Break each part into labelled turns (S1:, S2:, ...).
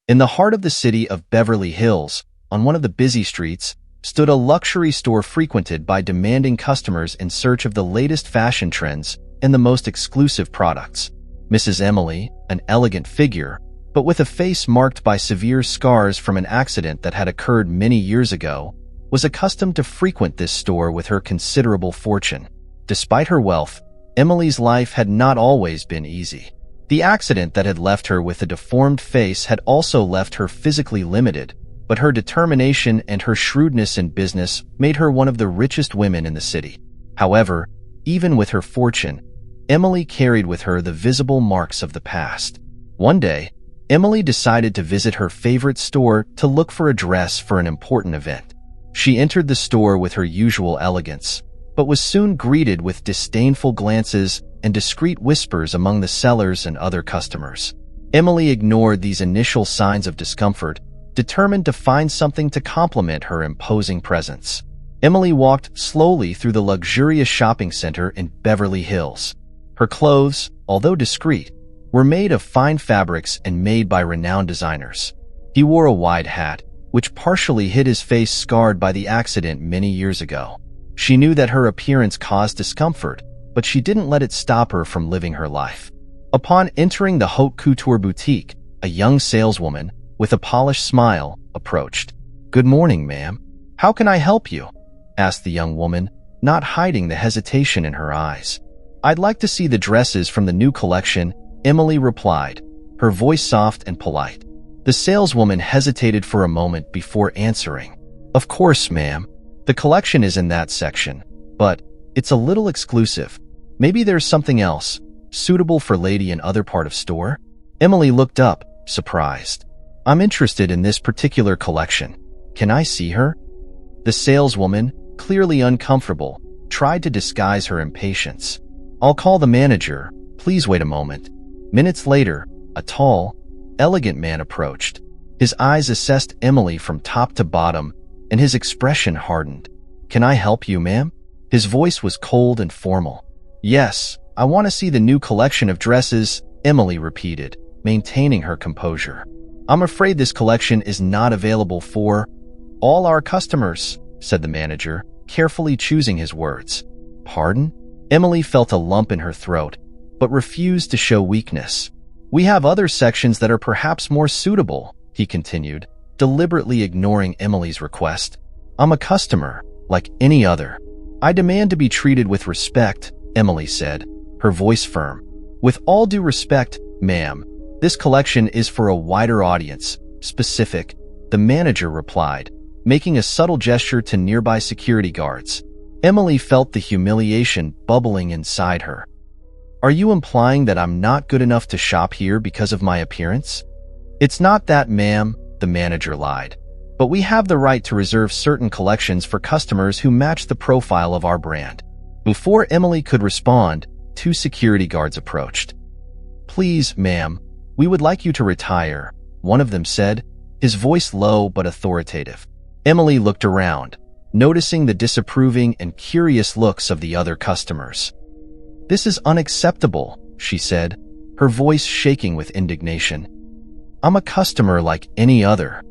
S1: In the heart of the city of Beverly Hills, on one of the busy streets, stood a luxury store frequented by demanding customers in search of the latest fashion trends and the most exclusive products. Mrs. Emily, an elegant figure, but with a face marked by severe scars from an accident that had occurred many years ago, was accustomed to frequent this store with her considerable fortune. Despite her wealth, Emily's life had not always been easy. The accident that had left her with a deformed face had also left her physically limited, but her determination and her shrewdness in business made her one of the richest women in the city. However, even with her fortune, Emily carried with her the visible marks of the past. One day, Emily decided to visit her favorite store to look for a dress for an important event. She entered the store with her usual elegance, but was soon greeted with disdainful glances and discreet whispers among the sellers and other customers. Emily ignored these initial signs of discomfort, determined to find something to complement her imposing presence. Emily walked slowly through the luxurious shopping center in Beverly Hills. Her clothes, although discreet, were made of fine fabrics and made by renowned designers. He wore a wide hat, which partially hid his face scarred by the accident many years ago. She knew that her appearance caused discomfort, but she didn't let it stop her from living her life. Upon entering the haute couture boutique, a young saleswoman, with a polished smile, approached. "Good morning, ma'am. How can I help you?" asked the young woman, not hiding the hesitation in her eyes. "I'd like to see the dresses from the new collection," Emily replied, her voice soft and polite. The saleswoman hesitated for a moment before answering. "Of course, ma'am. The collection is in that section, but it's a little exclusive. Maybe there's something else, suitable for lady in other part of store?" Emily looked up, surprised. "I'm interested in this particular collection. Can I see her?" The saleswoman, clearly uncomfortable, tried to disguise her impatience. "I'll call the manager. Please wait a moment." Minutes later, a tall, elegant man approached. His eyes assessed Emily from top to bottom, and his expression hardened. "Can I help you, ma'am?" His voice was cold and formal. "Yes, I want to see the new collection of dresses," Emily repeated, maintaining her composure. "I'm afraid this collection is not available for all our customers," said the manager, carefully choosing his words. "Pardon?" Emily felt a lump in her throat, but refused to show weakness. "We have other sections that are perhaps more suitable," he continued, deliberately ignoring Emily's request. "I'm a customer, like any other. I demand to be treated with respect," Emily said, her voice firm. "With all due respect, ma'am, this collection is for a wider audience, specific," the manager replied, making a subtle gesture to nearby security guards. Emily felt the humiliation bubbling inside her. "Are you implying that I'm not good enough to shop here because of my appearance?" "It's not that, ma'am," the manager lied. "But we have the right to reserve certain collections for customers who match the profile of our brand." Before Emily could respond, two security guards approached. "Please, ma'am, we would like you to retire," one of them said, his voice low but authoritative. Emily looked around, noticing the disapproving and curious looks of the other customers. "This is unacceptable," she said, her voice shaking with indignation. "I'm a customer like any other."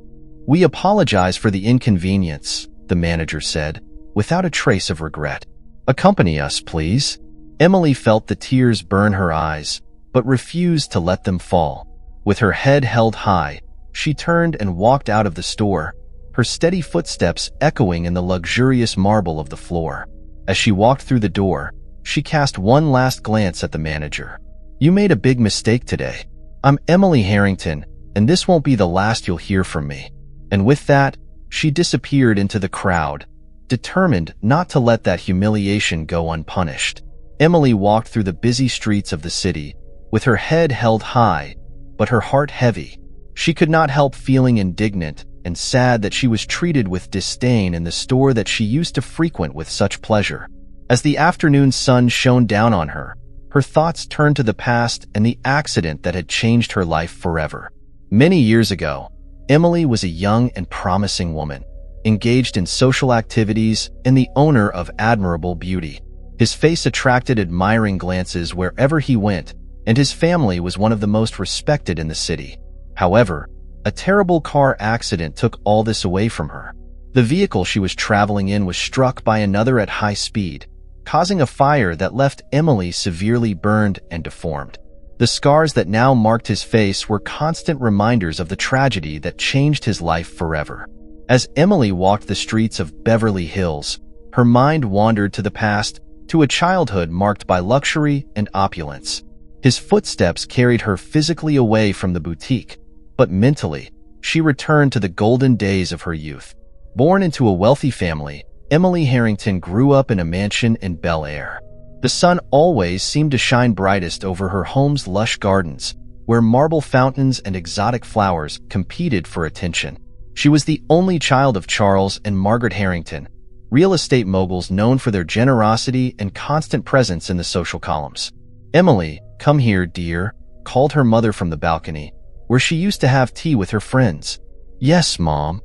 S1: "We apologize for the inconvenience," the manager said, without a trace of regret. "Accompany us, please." Emily felt the tears burn her eyes, but refused to let them fall. With her head held high, she turned and walked out of the store, her steady footsteps echoing in the luxurious marble of the floor. As she walked through the door, she cast one last glance at the manager. "You made a big mistake today. I'm Emily Harrington, and this won't be the last you'll hear from me." And with that, she disappeared into the crowd, determined not to let that humiliation go unpunished. Emily walked through the busy streets of the city, with her head held high, but her heart heavy. She could not help feeling indignant and sad that she was treated with disdain in the store that she used to frequent with such pleasure. As the afternoon sun shone down on her, her thoughts turned to the past and the accident that had changed her life forever. Many years ago, Emily was a young and promising woman, engaged in social activities and the owner of admirable beauty. His face attracted admiring glances wherever he went, and his family was one of the most respected in the city. However, A terrible car accident took all this away from her. The vehicle she was traveling in was struck by another at high speed, causing a fire that left Emily severely burned and deformed. The scars that now marked his face were constant reminders of the tragedy that changed his life forever. As Emily walked the streets of Beverly Hills, her mind wandered to the past, to a childhood marked by luxury and opulence. His footsteps carried her physically away from the boutique, but mentally, she returned to the golden days of her youth. Born into a wealthy family, Emily Harrington grew up in a mansion in Bel Air. The sun always seemed to shine brightest over her home's lush gardens, where marble fountains and exotic flowers competed for attention. She was the only child of Charles and Margaret Harrington, real estate moguls known for their generosity and constant presence in the social columns. Emily, come here, dear, called her mother from the balcony, where she used to have tea with her friends. Yes, Mom,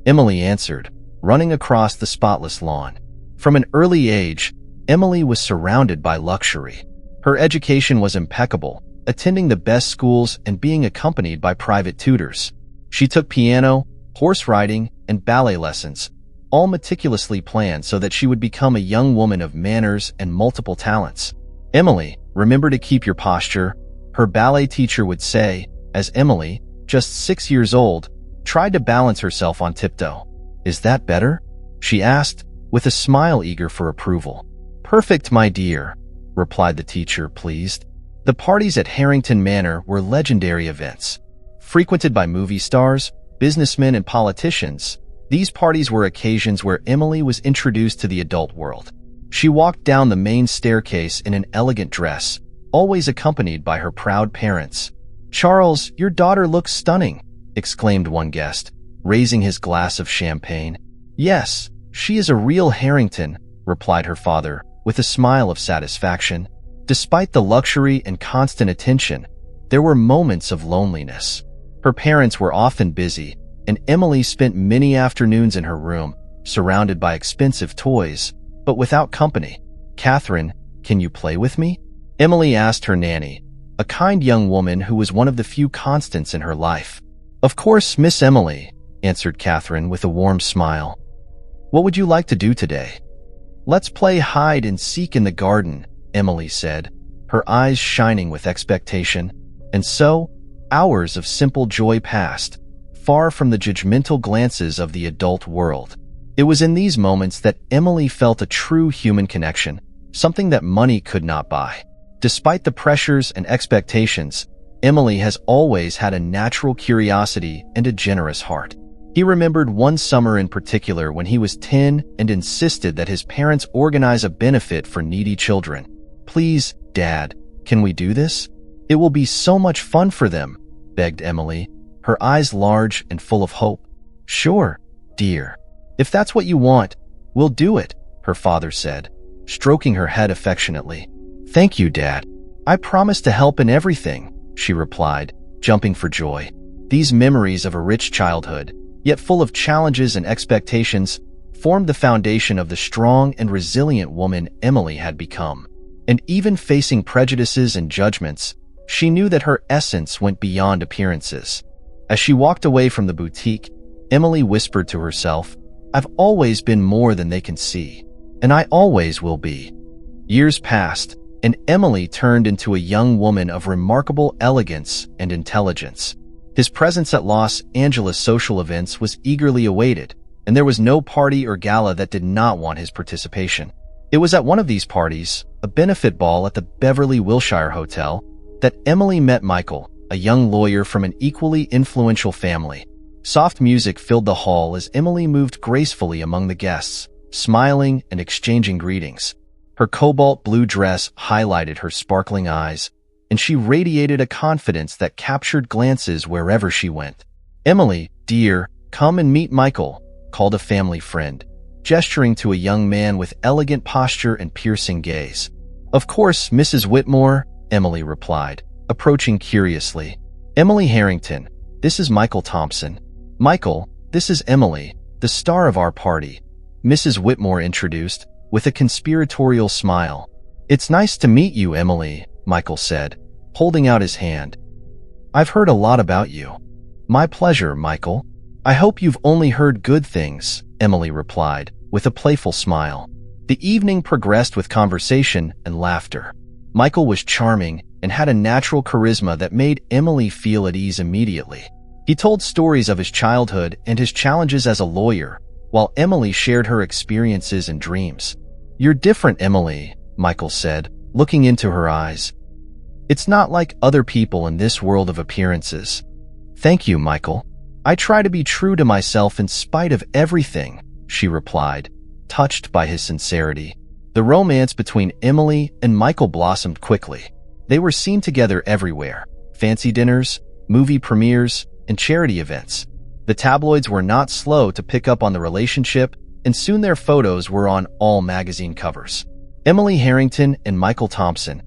S1: Emily answered, running across the spotless lawn. From an early age, Emily was surrounded by luxury. Her education was impeccable, attending the best schools and being accompanied by private tutors. She took piano, horse riding, and ballet lessons, all meticulously planned so that she would become a young woman of manners and multiple talents. Emily, remember to keep your posture, her ballet teacher would say, as Emily, just 6 years old, tried to balance herself on tiptoe. Is that better? She asked, with a smile eager for approval. Perfect, my dear, replied the teacher, pleased. The parties at Harrington Manor were legendary events. Frequented by movie stars, businessmen, and politicians, these parties were occasions where Emily was introduced to the adult world. She walked down the main staircase in an elegant dress, always accompanied by her proud parents. Charles, your daughter looks stunning, exclaimed one guest, raising his glass of champagne. Yes, she is a real Harrington, replied her father, with a smile of satisfaction. Despite the luxury and constant attention, there were moments of loneliness. Her parents were often busy, and Emily spent many afternoons in her room, surrounded by expensive toys, but without company. Catherine, can you play with me? Emily asked her nanny, a kind young woman who was one of the few constants in her life. Of course, Miss Emily, answered Catherine with a warm smile. What would you like to do today? Let's play hide and seek in the garden, Emily said, her eyes shining with expectation. And so, hours of simple joy passed, far from the judgmental glances of the adult world. It was in these moments that Emily felt a true human connection, something that money could not buy. Despite the pressures and expectations, Emily has always had a natural curiosity and a generous heart. He remembered one summer in particular when he was 10 and insisted that his parents organize a benefit for needy children. Please, Dad, can we do this? It will be so much fun for them, begged Emily, her eyes large and full of hope. Sure, dear. If that's what you want, we'll do it, her father said, stroking her head affectionately. Thank you, Dad. I promise to help in everything, she replied, jumping for joy. These memories of a rich childhood, yet full of challenges and expectations, formed the foundation of the strong and resilient woman Emily had become. And even facing prejudices and judgments, she knew that her essence went beyond appearances. As she walked away from the boutique, Emily whispered to herself, I've always been more than they can see, and I always will be. Years passed, and Emily turned into a young woman of remarkable elegance and intelligence. His presence at Los Angeles social events was eagerly awaited, and there was no party or gala that did not want his participation. It was at one of these parties, a benefit ball at the Beverly Wilshire Hotel, that Emily met Michael, a young lawyer from an equally influential family. Soft music filled the hall as Emily moved gracefully among the guests, smiling and exchanging greetings. Her cobalt blue dress highlighted her sparkling eyes, and she radiated a confidence that captured glances wherever she went. Emily, dear, come and meet Michael, called a family friend, gesturing to a young man with elegant posture and piercing gaze. Of course, Mrs. Whitmore, Emily replied, approaching curiously. Emily Harrington, this is Michael Thompson. Michael, this is Emily, the star of our party, Mrs. Whitmore introduced, with a conspiratorial smile. It's nice to meet you, Emily, Michael said, holding out his hand. I've heard a lot about you. My pleasure, Michael. I hope you've only heard good things, Emily replied, with a playful smile. The evening progressed with conversation and laughter. Michael was charming and had a natural charisma that made Emily feel at ease immediately. He told stories of his childhood and his challenges as a lawyer, while Emily shared her experiences and dreams. "You're different, Emily," Michael said, looking into her eyes. "It's not like other people in this world of appearances." "Thank you, Michael. I try to be true to myself in spite of everything," she replied, touched by his sincerity. The romance between Emily and Michael blossomed quickly. They were seen together everywhere: fancy dinners, movie premieres, and charity events. The tabloids were not slow to pick up on the relationship, and soon their photos were on all magazine covers. Emily Harrington and Michael Thompson,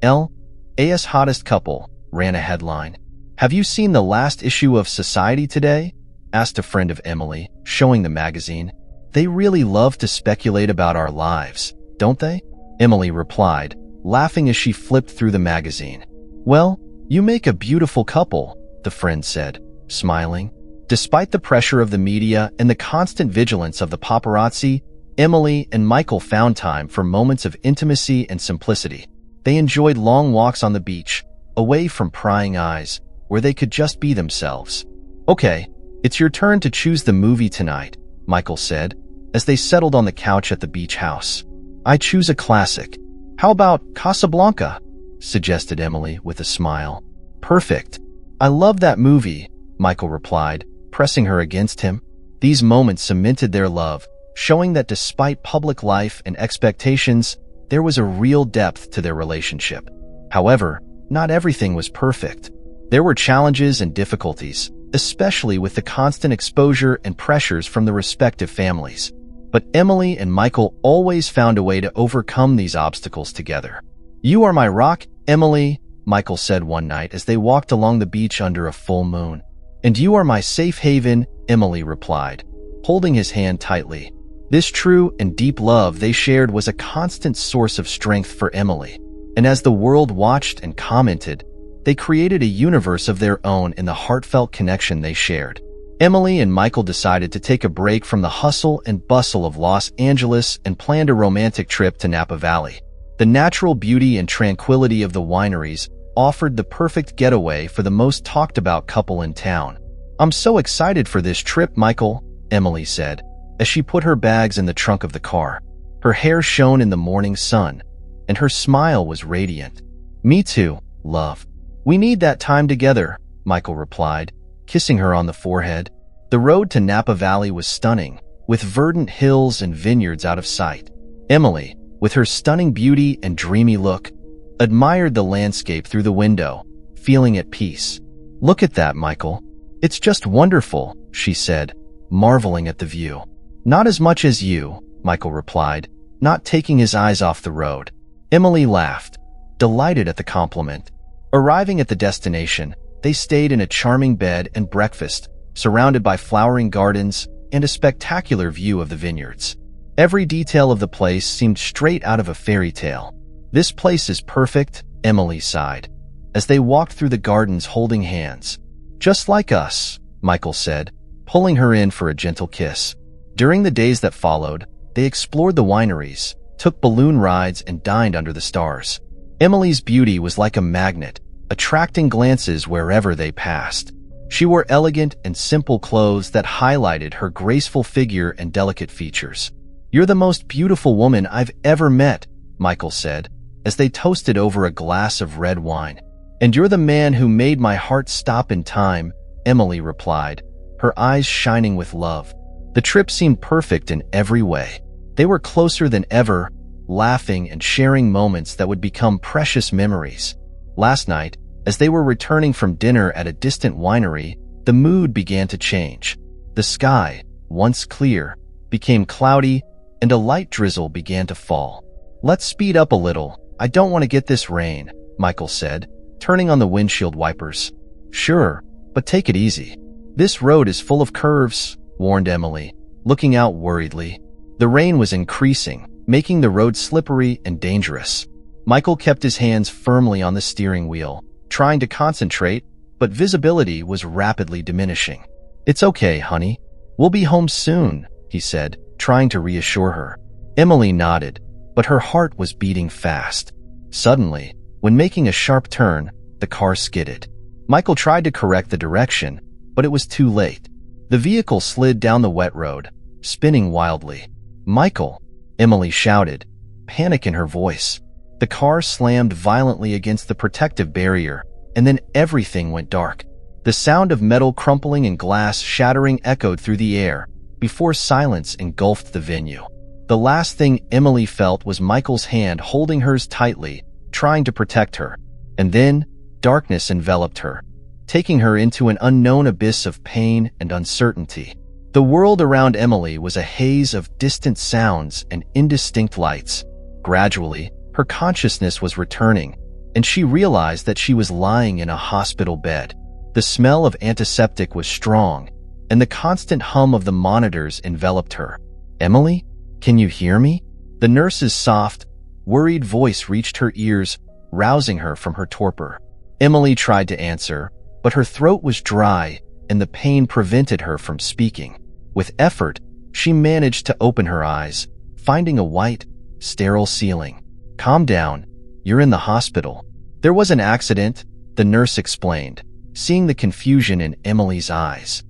S1: L.A.'s hottest couple, ran a headline. "Have you seen the last issue of Society today?" asked a friend of Emily, showing the magazine. "They really love to speculate about our lives, don't they?" Emily replied, laughing as she flipped through the magazine. "Well, you make a beautiful couple," the friend said, smiling. Despite the pressure of the media and the constant vigilance of the paparazzi, Emily and Michael found time for moments of intimacy and simplicity. They enjoyed long walks on the beach, away from prying eyes, where they could just be themselves. "Okay, it's your turn to choose the movie tonight," Michael said, as they settled on the couch at the beach house. "I choose a classic." "How about Casablanca?" suggested Emily with a smile. "Perfect. I love that movie," Michael replied, pressing her against him. These moments cemented their love, showing that despite public life and expectations, there was a real depth to their relationship. However, not everything was perfect. There were challenges and difficulties, especially with the constant exposure and pressures from the respective families. But Emily and Michael always found a way to overcome these obstacles together. "You are my rock, Emily," Michael said one night as they walked along the beach under a full moon. "And you are my safe haven," Emily replied, holding his hand tightly. This true and deep love they shared was a constant source of strength for Emily. And as the world watched and commented, they created a universe of their own in the heartfelt connection they shared. Emily and Michael decided to take a break from the hustle and bustle of Los Angeles and planned a romantic trip to Napa Valley. The natural beauty and tranquility of the wineries offered the perfect getaway for the most talked-about couple in town. "I'm so excited for this trip, Michael," Emily said, as she put her bags in the trunk of the car. Her hair shone in the morning sun, and her smile was radiant. "Me too, love. We need that time together," Michael replied, kissing her on the forehead. The road to Napa Valley was stunning, with verdant hills and vineyards out of sight. Emily, with her stunning beauty and dreamy look, admired the landscape through the window, feeling at peace. "Look at that, Michael. It's just wonderful," she said, marveling at the view. "Not as much as you," Michael replied, not taking his eyes off the road. Emily laughed, delighted at the compliment. Arriving at the destination, they stayed in a charming bed and breakfast, surrounded by flowering gardens and a spectacular view of the vineyards. Every detail of the place seemed straight out of a fairy tale. "This place is perfect," Emily sighed, as they walked through the gardens holding hands. "Just like us," Michael said, pulling her in for a gentle kiss. During the days that followed, they explored the wineries, took balloon rides, and dined under the stars. Emily's beauty was like a magnet, attracting glances wherever they passed. She wore elegant and simple clothes that highlighted her graceful figure and delicate features. "You're the most beautiful woman I've ever met," Michael said, as they toasted over a glass of red wine. "And you're the man who made my heart stop in time," Emily replied, her eyes shining with love. The trip seemed perfect in every way. They were closer than ever, laughing and sharing moments that would become precious memories. Last night, as they were returning from dinner at a distant winery, the mood began to change. The sky, once clear, became cloudy, and a light drizzle began to fall. "Let's speed up a little. I don't want to get this rain," Michael said, turning on the windshield wipers. "Sure, but take it easy. This road is full of curves," warned Emily, looking out worriedly. The rain was increasing, making the road slippery and dangerous. Michael kept his hands firmly on the steering wheel, trying to concentrate, but visibility was rapidly diminishing. "It's okay, honey. We'll be home soon," he said, trying to reassure her. Emily nodded, but her heart was beating fast. Suddenly, when making a sharp turn, the car skidded. Michael tried to correct the direction, but it was too late. The vehicle slid down the wet road, spinning wildly. "Michael!" Emily shouted, panic in her voice. The car slammed violently against the protective barrier, and then everything went dark. The sound of metal crumpling and glass shattering echoed through the air before silence engulfed the venue. The last thing Emily felt was Michael's hand holding hers tightly, trying to protect her. And then, darkness enveloped her, taking her into an unknown abyss of pain and uncertainty. The world around Emily was a haze of distant sounds and indistinct lights. Gradually, her consciousness was returning, and she realized that she was lying in a hospital bed. The smell of antiseptic was strong, and the constant hum of the monitors enveloped her. "Emily, can you hear me?" The nurse's soft, worried voice reached her ears, rousing her from her torpor. Emily tried to answer, but her throat was dry, and the pain prevented her from speaking. With effort, she managed to open her eyes, finding a white, sterile ceiling. "Calm down. You're in the hospital." "There was an accident," the nurse explained, seeing the confusion in Emily's eyes.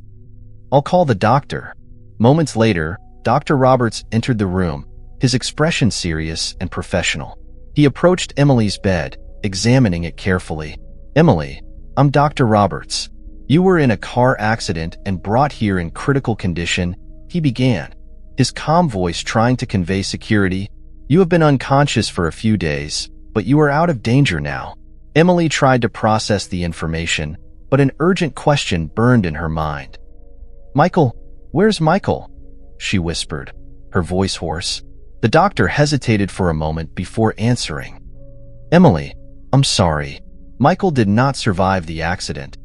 S1: "I'll call the doctor." Moments later, Dr. Roberts entered the room, his expression serious and professional. He approached Emily's bed, examining it carefully. "Emily, I'm Dr. Roberts. You were in a car accident and brought here in critical condition," he began, his calm voice trying to convey security. "You have been unconscious for a few days, but you are out of danger now." Emily tried to process the information, but an urgent question burned in her mind. "Michael, where's Michael?" she whispered, her voice hoarse. The doctor hesitated for a moment before answering. "Emily, I'm sorry. Michael did not survive the accident."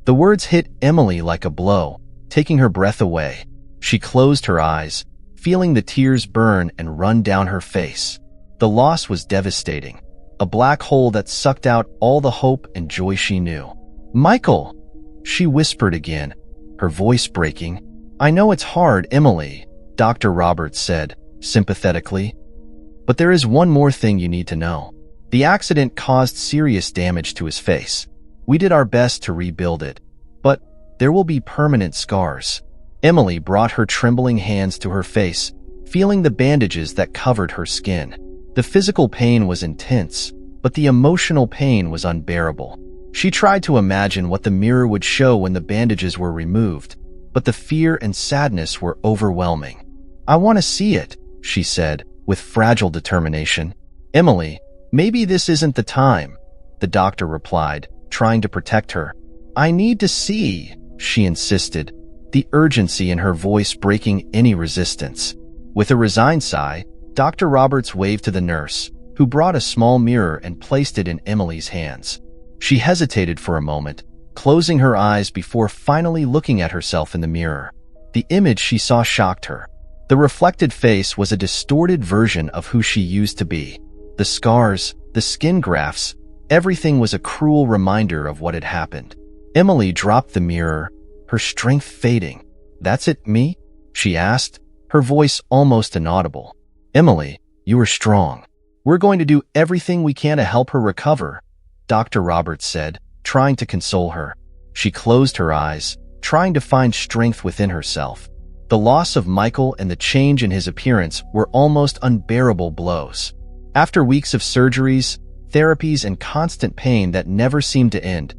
S1: The words hit Emily like a blow, taking her breath away. She closed her eyes, feeling the tears burn and run down her face. The loss was devastating, a black hole that sucked out all the hope and joy she knew. "Michael!" she whispered again, her voice breaking. "I know it's hard, Emily," Dr. Roberts said, sympathetically. "But there is one more thing you need to know. The accident caused serious damage to his face. We did our best to rebuild it, but there will be permanent scars." Emily brought her trembling hands to her face, feeling the bandages that covered her skin. The physical pain was intense, but the emotional pain was unbearable. She tried to imagine what the mirror would show when the bandages were removed, but the fear and sadness were overwhelming. "I want to see it," she said, with fragile determination. "Emily, maybe this isn't the time," the doctor replied, trying to protect her. "I need to see," she insisted, the urgency in her voice breaking any resistance. With a resigned sigh, Dr. Roberts waved to the nurse, who brought a small mirror and placed it in Emily's hands. She hesitated for a moment, closing her eyes before finally looking at herself in the mirror. The image she saw shocked her. The reflected face was a distorted version of who she used to be. The scars, the skin grafts, everything was a cruel reminder of what had happened. Emily dropped the mirror, her strength fading. "That's it, me?" she asked, her voice almost inaudible. "Emily, you are strong. We're going to do everything we can to help her recover," Dr. Roberts said, trying to console her. She closed her eyes, trying to find strength within herself. The loss of Michael and the change in his appearance were almost unbearable blows. After weeks of surgeries, therapies, and constant pain that never seemed to end,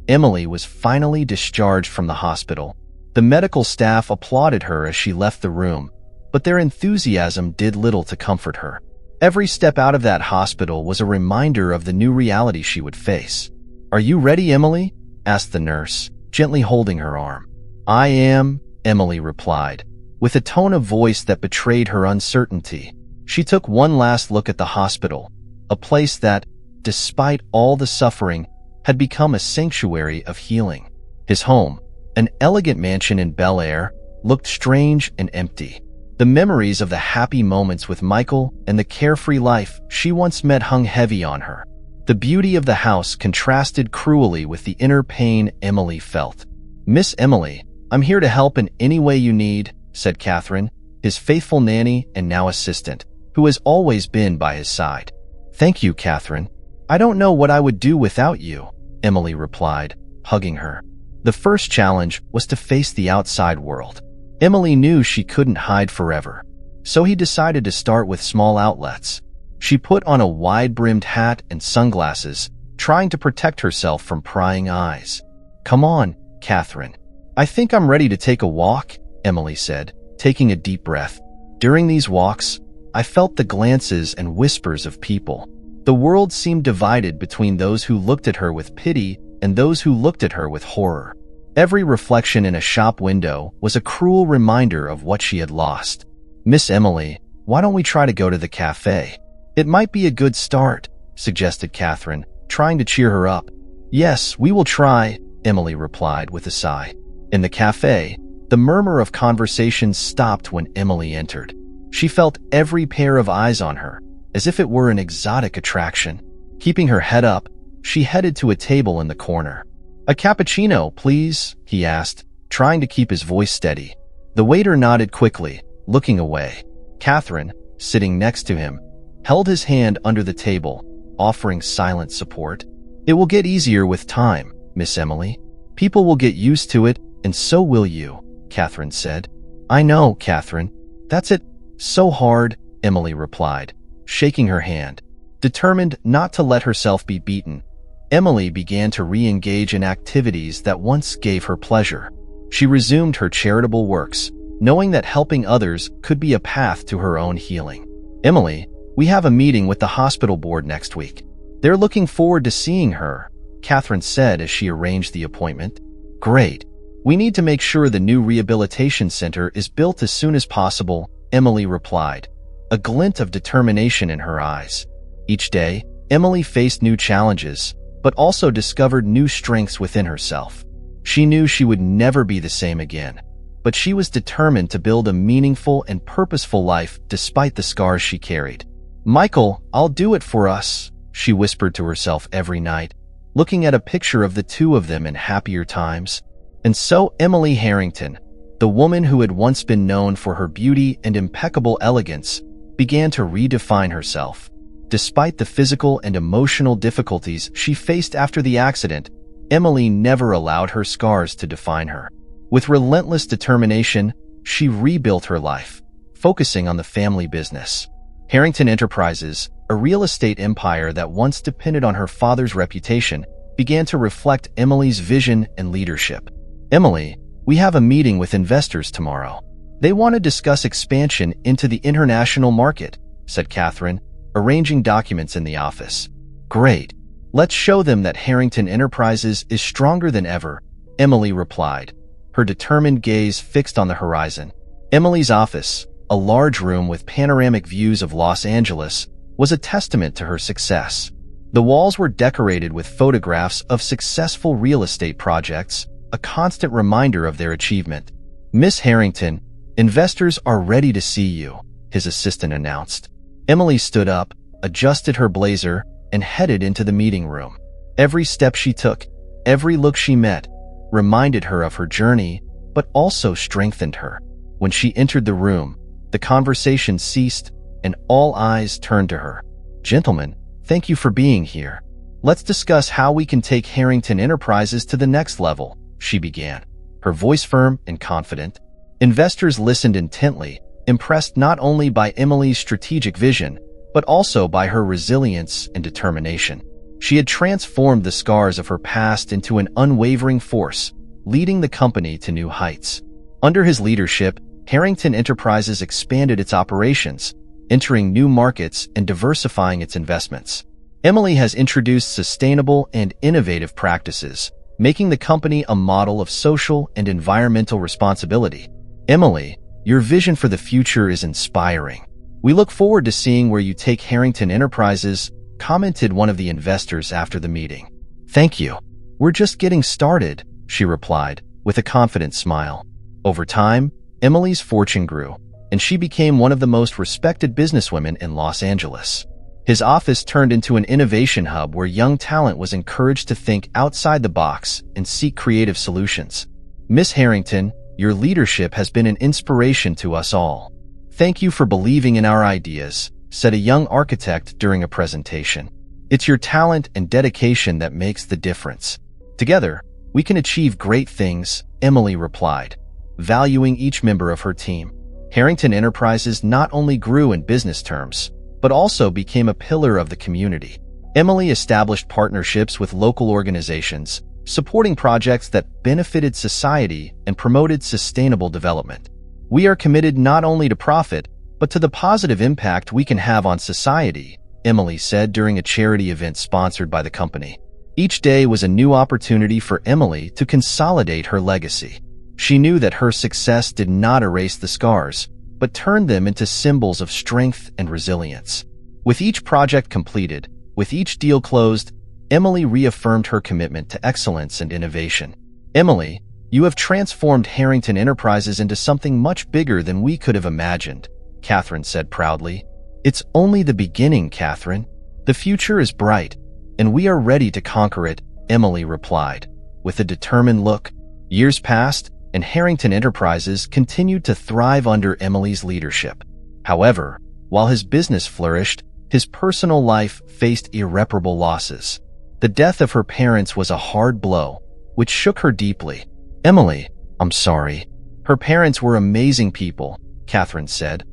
S1: Emily was finally discharged from the hospital. The medical staff applauded her as she left the room, but their enthusiasm did little to comfort her. Every step out of that hospital was a reminder of the new reality she would face. "Are you ready, Emily?" asked the nurse, gently holding her arm. "I am," Emily replied, with a tone of voice that betrayed her uncertainty. She took one last look at the hospital, a place that, despite all the suffering, had become a sanctuary of healing. His home, an elegant mansion in Bel Air, looked strange and empty. The memories of the happy moments with Michael and the carefree life she once met hung heavy on her. The beauty of the house contrasted cruelly with the inner pain Emily felt. "Miss Emily, I'm here to help in any way you need," said Catherine, his faithful nanny and now assistant, who has always been by his side. "Thank you, Catherine. I don't know what I would do without you," Emily replied, hugging her. The first challenge was to face the outside world. Emily knew she couldn't hide forever, so he decided to start with small outlets. She put on a wide-brimmed hat and sunglasses, trying to protect herself from prying eyes. "Come on, Catherine. I think I'm ready to take a walk," Emily said, taking a deep breath. During these walks, I felt the glances and whispers of people. The world seemed divided between those who looked at her with pity and those who looked at her with horror. Every reflection in a shop window was a cruel reminder of what she had lost. "Miss Emily, why don't we try to go to the cafe? It might be a good start," suggested Catherine, trying to cheer her up. "Yes, we will try," Emily replied with a sigh. In the cafe, the murmur of conversations stopped when Emily entered. She felt every pair of eyes on her, as if it were an exotic attraction. Keeping her head up, she headed to a table in the corner. "A cappuccino, please," he asked, trying to keep his voice steady. The waiter nodded quickly, looking away. Catherine, sitting next to him, held his hand under the table, offering silent support. "It will get easier with time, Miss Emily. People will get used to it, and so will you," Catherine said. "I know, Catherine. That's it. So hard," Emily replied, shaking her hand. Determined not to let herself be beaten, Emily began to re-engage in activities that once gave her pleasure. She resumed her charitable works, knowing that helping others could be a path to her own healing. "Emily, we have a meeting with the hospital board next week. They're looking forward to seeing her," Catherine said as she arranged the appointment. "Great. We need to make sure the new rehabilitation center is built as soon as possible," Emily replied, a glint of determination in her eyes. Each day, Emily faced new challenges, but also discovered new strengths within herself. She knew she would never be the same again, but she was determined to build a meaningful and purposeful life despite the scars she carried. "Michael, I'll do it for us," she whispered to herself every night, looking at a picture of the two of them in happier times. And so Emily Harrington, the woman who had once been known for her beauty and impeccable elegance, began to redefine herself. Despite the physical and emotional difficulties she faced after the accident, Emily never allowed her scars to define her. With relentless determination, she rebuilt her life, focusing on the family business. Harrington Enterprises, a real estate empire that once depended on her father's reputation, began to reflect Emily's vision and leadership. "Emily, we have a meeting with investors tomorrow. They want to discuss expansion into the international market," said Catherine, arranging documents in the office. "Great. Let's show them that Harrington Enterprises is stronger than ever," Emily replied, her determined gaze fixed on the horizon. Emily's office, a large room with panoramic views of Los Angeles, was a testament to her success. The walls were decorated with photographs of successful real estate projects, a constant reminder of their achievement. "Miss Harrington, investors are ready to see you," his assistant announced. Emily stood up, adjusted her blazer, and headed into the meeting room. Every step she took, every look she met, reminded her of her journey, but also strengthened her. When she entered the room, the conversation ceased, and all eyes turned to her. "Gentlemen, thank you for being here. Let's discuss how we can take Harrington Enterprises to the next level," she began, her voice firm and confident. Investors listened intently, impressed not only by Emily's strategic vision, but also by her resilience and determination. She had transformed the scars of her past into an unwavering force, leading the company to new heights. Under his leadership, Harrington Enterprises expanded its operations, entering new markets and diversifying its investments. Emily has introduced sustainable and innovative practices, making the company a model of social and environmental responsibility. "Emily, your vision for the future is inspiring. We look forward to seeing where you take Harrington Enterprises," commented one of the investors after the meeting. "Thank you. We're just getting started," she replied, with a confident smile. Over time, Emily's fortune grew, and she became one of the most respected businesswomen in Los Angeles. His office turned into an innovation hub where young talent was encouraged to think outside the box and seek creative solutions. Miss Harrington, your leadership has been an inspiration to us all. Thank you for believing in our ideas, said a young architect during a presentation. It's your talent and dedication that makes the difference. Together, we can achieve great things, Emily replied, valuing each member of her team. Harrington Enterprises not only grew in business terms, but also became a pillar of the community. Emily established partnerships with local organizations, supporting projects that benefited society and promoted sustainable development. We are committed not only to profit, but to the positive impact we can have on society, Emily said during a charity event sponsored by the company. Each day was a new opportunity for Emily to consolidate her legacy. She knew that her success did not erase the scars, but turned them into symbols of strength and resilience. With each project completed, with each deal closed, Emily reaffirmed her commitment to excellence and innovation. Emily, you have transformed Harrington Enterprises into something much bigger than we could have imagined, Catherine said proudly. It's only the beginning, Catherine. The future is bright, and we are ready to conquer it, Emily replied, with a determined look. Years passed, and Harrington Enterprises continued to thrive under Emily's leadership. However, while his business flourished, his personal life faced irreparable losses. The death of her parents was a hard blow, which shook her deeply. Emily, I'm sorry. Her parents were amazing people, Catherine said,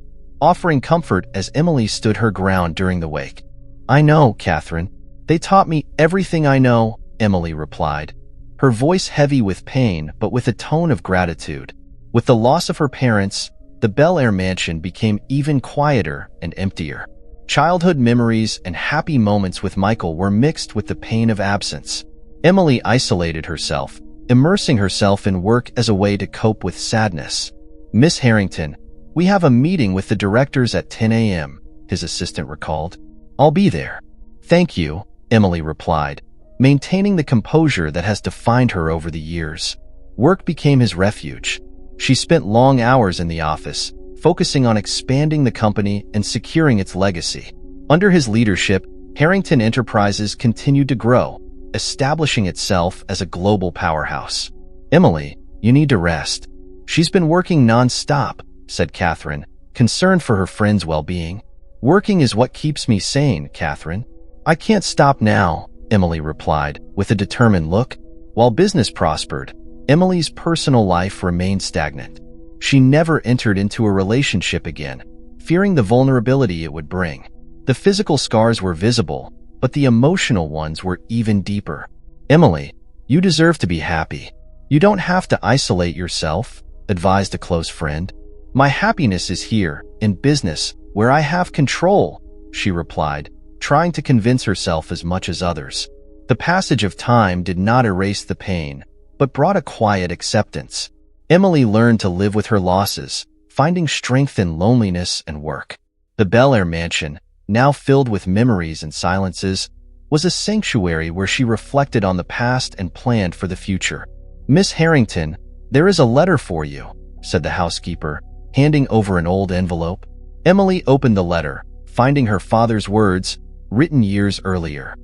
S1: offering comfort as Emily stood her ground during the wake. I know, Catherine. They taught me everything I know, Emily replied, her voice heavy with pain but with a tone of gratitude. With the loss of her parents, the Bel Air mansion became even quieter and emptier. Childhood memories and happy moments with Michael were mixed with the pain of absence. Emily isolated herself, immersing herself in work as a way to cope with sadness. Miss Harrington, we have a meeting with the directors at 10 a.m., his assistant recalled. I'll be there. Thank you, Emily replied, maintaining the composure that has defined her over the years. Work became his refuge. She spent long hours in the office, focusing on expanding the company and securing its legacy. Under his leadership, Harrington Enterprises continued to grow, establishing itself as a global powerhouse. Emily, you need to rest. She's been working non-stop, said Catherine, concerned for her friend's well-being. Working is what keeps me sane, Catherine. I can't stop now, Emily replied, with a determined look. While business prospered, Emily's personal life remained stagnant. She never entered into a relationship again, fearing the vulnerability it would bring. The physical scars were visible, but the emotional ones were even deeper. Emily, you deserve to be happy. You don't have to isolate yourself, advised a close friend. My happiness is here, in business, where I have control, she replied, trying to convince herself as much as others. The passage of time did not erase the pain, but brought a quiet acceptance. Emily learned to live with her losses, finding strength in loneliness and work. The Bel Air mansion, now filled with memories and silences, was a sanctuary where she reflected on the past and planned for the future. Miss Harrington, there is a letter for you, said the housekeeper, handing over an old envelope. Emily opened the letter, finding her father's words, written years earlier.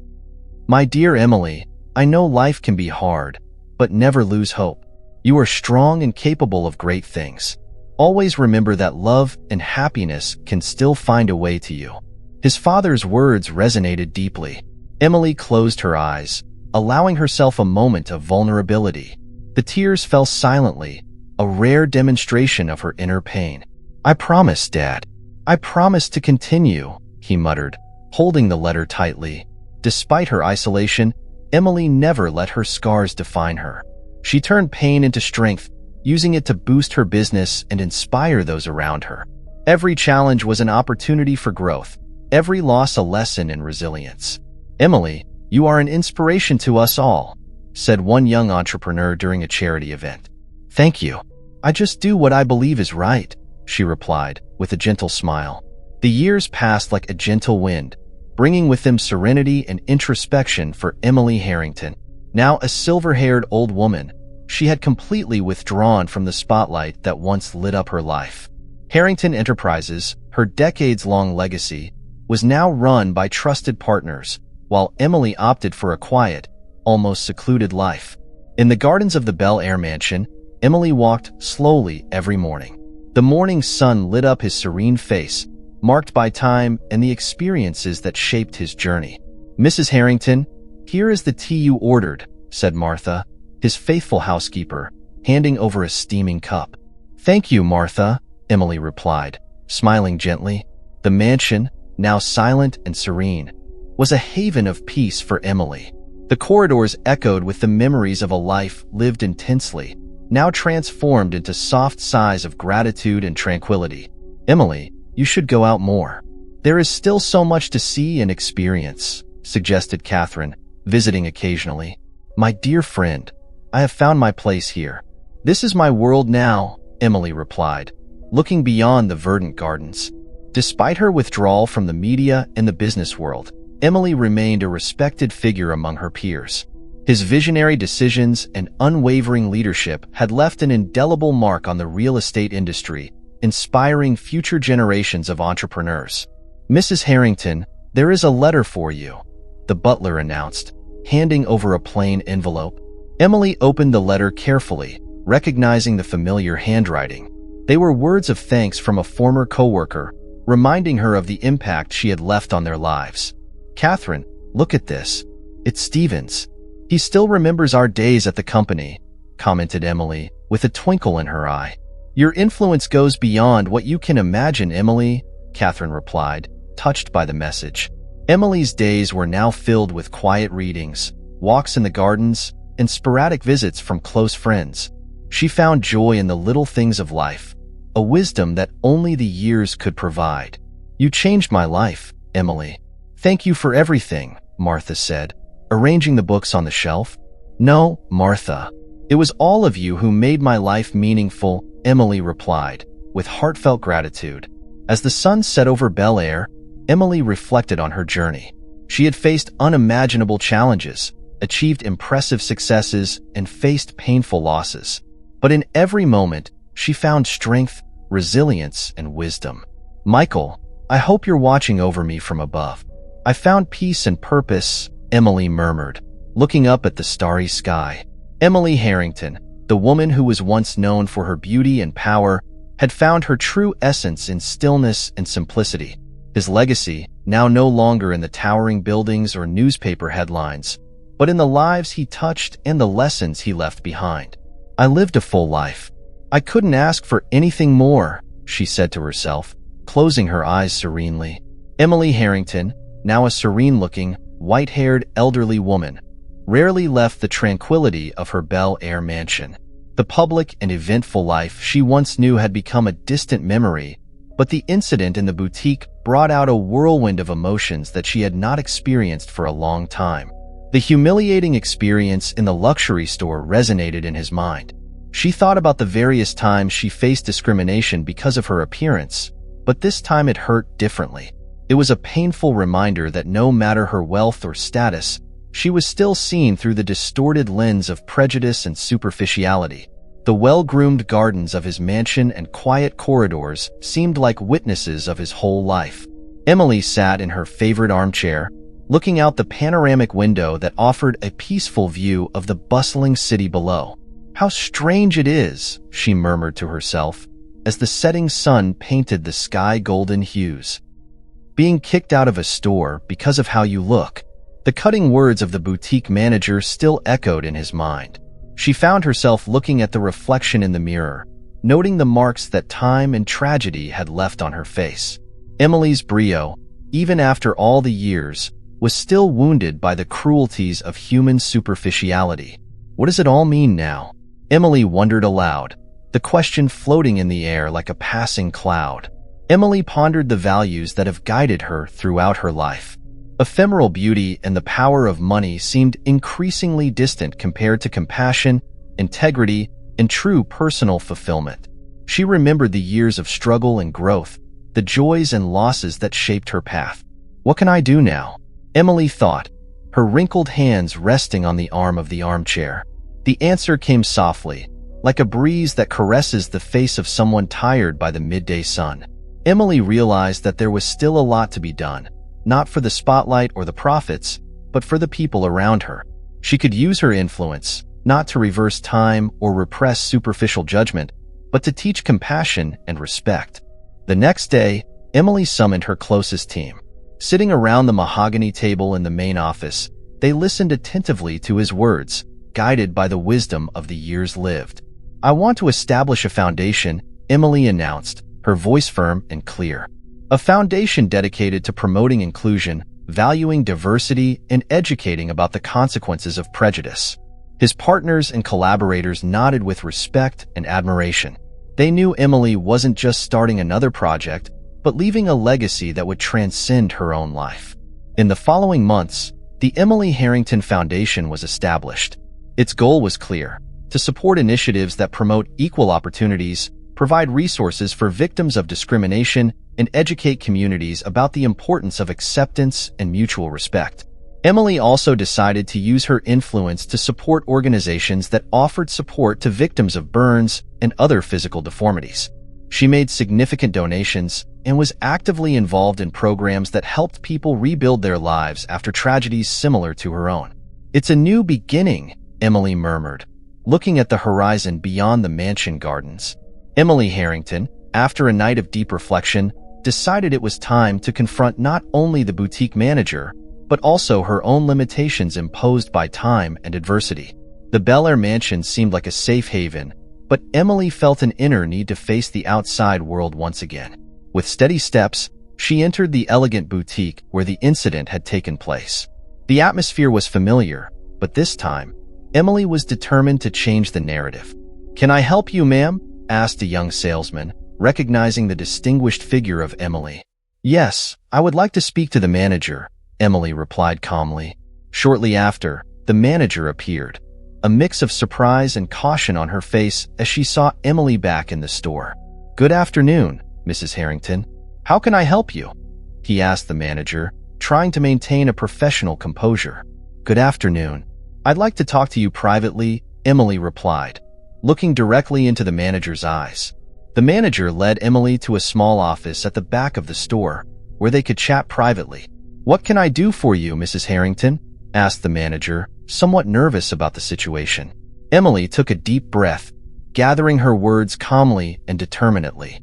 S1: My dear Emily, I know life can be hard, but never lose hope. You are strong and capable of great things. Always remember that love and happiness can still find a way to you. His father's words resonated deeply. Emily closed her eyes, allowing herself a moment of vulnerability. The tears fell silently, a rare demonstration of her inner pain. I promise, Dad. I promise to continue, he muttered, holding the letter tightly. Despite her isolation, Emily never let her scars define her. She turned pain into strength, using it to boost her business and inspire those around her. Every challenge was an opportunity for growth, every loss a lesson in resilience. Emily, you are an inspiration to us all, said one young entrepreneur during a charity event. Thank you. I just do what I believe is right, she replied, with a gentle smile. The years passed like a gentle wind, bringing with them serenity and introspection for Emily Harrington. Now a silver-haired old woman, she had completely withdrawn from the spotlight that once lit up her life. Harrington Enterprises, her decades-long legacy, was now run by trusted partners, while Emily opted for a quiet, almost secluded life. In the gardens of the Bel Air mansion, Emily walked slowly every morning. The morning sun lit up his serene face, marked by time and the experiences that shaped his journey. "Mrs. Harrington, here is the tea you ordered," said Martha, his faithful housekeeper, handing over a steaming cup. "Thank you, Martha," Emily replied, smiling gently. The mansion, now silent and serene, was a haven of peace for Emily. The corridors echoed with the memories of a life lived intensely, now transformed into soft sighs of gratitude and tranquility. "Emily, you should go out more. There is still so much to see and experience," suggested Catherine, visiting occasionally. "My dear friend, I have found my place here. This is my world now," Emily replied, looking beyond the verdant gardens. Despite her withdrawal from the media and the business world, Emily remained a respected figure among her peers. His visionary decisions and unwavering leadership had left an indelible mark on the real estate industry, inspiring future generations of entrepreneurs. "Mrs. Harrington, there is a letter for you," the butler announced, handing over a plain envelope. Emily opened the letter carefully, recognizing the familiar handwriting. They were words of thanks from a former coworker, reminding her of the impact she had left on their lives. "Catherine, look at this. It's Stephen's. He still remembers our days at the company," commented Emily, with a twinkle in her eye. "Your influence goes beyond what you can imagine, Emily," Catherine replied, touched by the message. Emily's days were now filled with quiet readings, walks in the gardens, and sporadic visits from close friends. She found joy in the little things of life, a wisdom that only the years could provide. "You changed my life, Emily." "Thank you for everything," Martha said, arranging the books on the shelf. "No, Martha. It was all of you who made my life meaningful," Emily replied, with heartfelt gratitude. As the sun set over Bel Air, Emily reflected on her journey. She had faced unimaginable challenges, achieved impressive successes, and faced painful losses. But in every moment, she found strength, resilience, and wisdom. "Michael, I hope you're watching over me from above. I found peace and purpose," Emily murmured, looking up at the starry sky. Emily Harrington, the woman who was once known for her beauty and power, had found her true essence in stillness and simplicity. His legacy, now no longer in the towering buildings or newspaper headlines, but in the lives he touched and the lessons he left behind. "I lived a full life. I couldn't ask for anything more," she said to herself, closing her eyes serenely. Emily Harrington, now a serene-looking, white-haired elderly woman, rarely left the tranquility of her Bel Air mansion. The public and eventful life she once knew had become a distant memory, but the incident in the boutique brought out a whirlwind of emotions that she had not experienced for a long time. The humiliating experience in the luxury store resonated in his mind. She thought about the various times she faced discrimination because of her appearance, but this time it hurt differently. It was a painful reminder that no matter her wealth or status, she was still seen through the distorted lens of prejudice and superficiality. The well-groomed gardens of his mansion and quiet corridors seemed like witnesses of his whole life. Emily sat in her favorite armchair, looking out the panoramic window that offered a peaceful view of the bustling city below. "How strange it is," she murmured to herself, as the setting sun painted the sky golden hues. "Being kicked out of a store because of how you look." The cutting words of the boutique manager still echoed in his mind. She found herself looking at the reflection in the mirror, noting the marks that time and tragedy had left on her face. Emily's brio, even after all the years, was still wounded by the cruelties of human superficiality. What does it all mean now? Emily wondered aloud, the question floating in the air like a passing cloud. Emily pondered the values that have guided her throughout her life. Ephemeral beauty and the power of money seemed increasingly distant compared to compassion, integrity, and true personal fulfillment. She remembered the years of struggle and growth, the joys and losses that shaped her path. "What can I do now?" Emily thought, her wrinkled hands resting on the arm of the armchair. The answer came softly, like a breeze that caresses the face of someone tired by the midday sun. Emily realized that there was still a lot to be done, not for the spotlight or the profits, but for the people around her. She could use her influence, not to reverse time or repress superficial judgment, but to teach compassion and respect. The next day, Emily summoned her closest team. Sitting around the mahogany table in the main office, they listened attentively to his words, guided by the wisdom of the years lived. "I want to establish a foundation," Emily announced, her voice firm and clear. "A foundation dedicated to promoting inclusion, valuing diversity, and educating about the consequences of prejudice." His partners and collaborators nodded with respect and admiration. They knew Emily wasn't just starting another project, but leaving a legacy that would transcend her own life. In the following months, the Emily Harrington Foundation was established. Its goal was clear: to support initiatives that promote equal opportunities, provide resources for victims of discrimination, and educate communities about the importance of acceptance and mutual respect. Emily also decided to use her influence to support organizations that offered support to victims of burns and other physical deformities. She made significant donations and was actively involved in programs that helped people rebuild their lives after tragedies similar to her own. "It's a new beginning," Emily murmured, looking at the horizon beyond the mansion gardens. Emily Harrington, after a night of deep reflection, decided it was time to confront not only the boutique manager, but also her own limitations imposed by time and adversity. The Bel Air mansion seemed like a safe haven, but Emily felt an inner need to face the outside world once again. With steady steps, she entered the elegant boutique where the incident had taken place. The atmosphere was familiar, but this time, Emily was determined to change the narrative. "Can I help you, ma'am?" asked a young salesman, recognizing the distinguished figure of Emily. "Yes, I would like to speak to the manager," Emily replied calmly. Shortly after, the manager appeared, a mix of surprise and caution on her face as she saw Emily back in the store. "Good afternoon, Mrs. Harrington. How can I help you?" he asked the manager, trying to maintain a professional composure. "Good afternoon. I'd like to talk to you privately," Emily replied, looking directly into the manager's eyes. The manager led Emily to a small office at the back of the store, where they could chat privately. "What can I do for you, Mrs. Harrington?" asked the manager, somewhat nervous about the situation. Emily took a deep breath, gathering her words calmly and determinedly.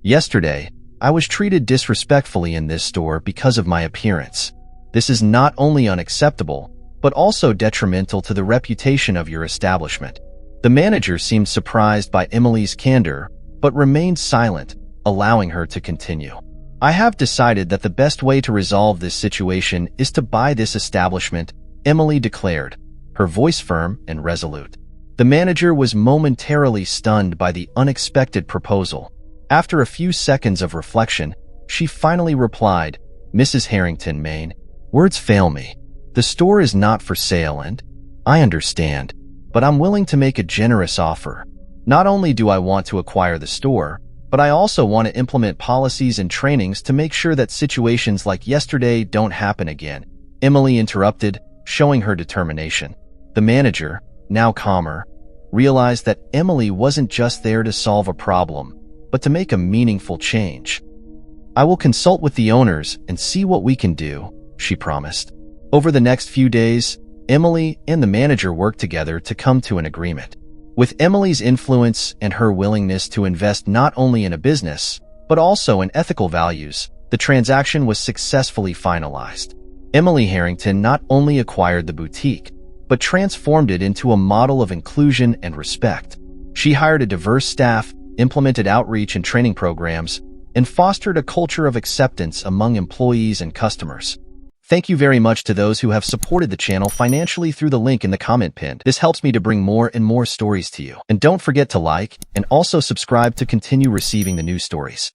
S1: "Yesterday, I was treated disrespectfully in this store because of my appearance. This is not only unacceptable, but also detrimental to the reputation of your establishment." The manager seemed surprised by Emily's candor, but remained silent, allowing her to continue. "I have decided that the best way to resolve this situation is to buy this establishment," Emily declared, her voice firm and resolute. The manager was momentarily stunned by the unexpected proposal. After a few seconds of reflection, she finally replied, "Mrs. Harrington, Maine, words fail me. The store is not for sale and I understand, but I'm willing to make a generous offer. Not only do I want to acquire the store, but I also want to implement policies and trainings to make sure that situations like yesterday don't happen again." Emily interrupted, showing her determination. The manager, now calmer, realized that Emily wasn't just there to solve a problem, but to make a meaningful change. "I will consult with the owners and see what we can do," she promised. Over the next few days, Emily and the manager worked together to come to an agreement. With Emily's influence and her willingness to invest not only in a business, but also in ethical values, the transaction was successfully finalized. Emily Harrington not only acquired the boutique, but transformed it into a model of inclusion and respect. She hired a diverse staff, implemented outreach and training programs, and fostered a culture of acceptance among employees and customers. Thank you very much to those who have supported the channel financially through the link in the comment pinned. This helps me to bring more and more stories to you. And don't forget to like and also subscribe to continue receiving the new stories.